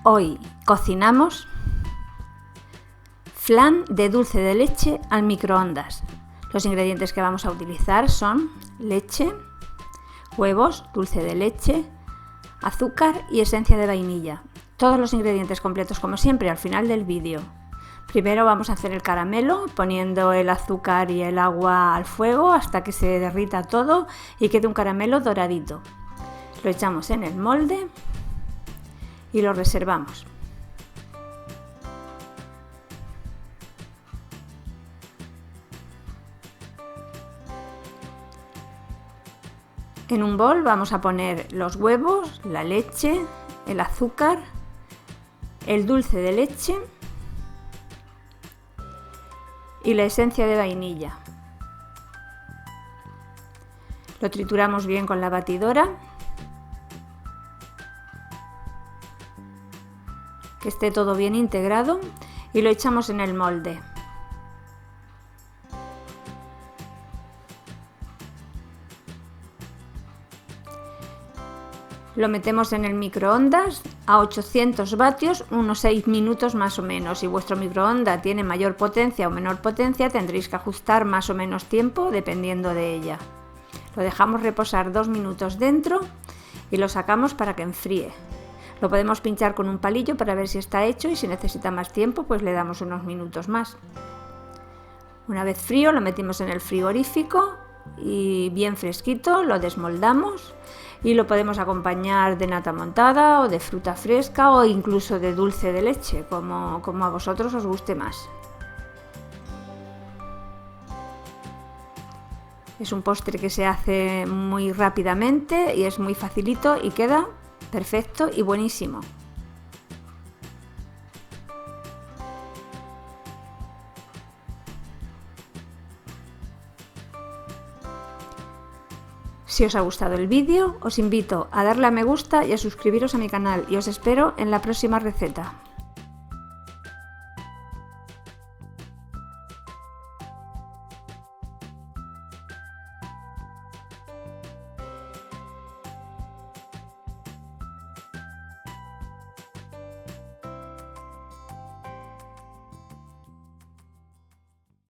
Hoy cocinamos flan de dulce de leche al microondas. Los ingredientes que vamos a utilizar son leche, huevos, dulce de leche, azúcar y esencia de vainilla. Todos los ingredientes completos como siempre al final del vídeo. Primero vamos a hacer el caramelo poniendo el azúcar y el agua al fuego hasta que se derrita todo y quede un caramelo doradito. Lo echamos en el molde y lo reservamos. En un bol vamos a poner los huevos, la leche, el azúcar, el dulce de leche y la esencia de vainilla. Lo trituramos bien con la batidora, que esté todo bien integrado, y lo echamos en el molde. Lo metemos en el microondas a 800 vatios, unos 6 minutos más o menos. Si vuestro microondas tiene mayor potencia o menor potencia, tendréis que ajustar más o menos tiempo dependiendo de ella. Lo dejamos reposar 2 minutos dentro y lo sacamos para que enfríe. Lo podemos pinchar con un palillo para ver si está hecho y si necesita más tiempo, pues le damos unos minutos más. Una vez frío, lo metimos en el frigorífico y bien fresquito, lo desmoldamos y lo podemos acompañar de nata montada o de fruta fresca o incluso de dulce de leche, como a vosotros os guste más. Es un postre que se hace muy rápidamente y es muy facilito y queda perfecto y buenísimo. Si os ha gustado el vídeo, os invito a darle a me gusta y a suscribiros a mi canal y os espero en la próxima receta.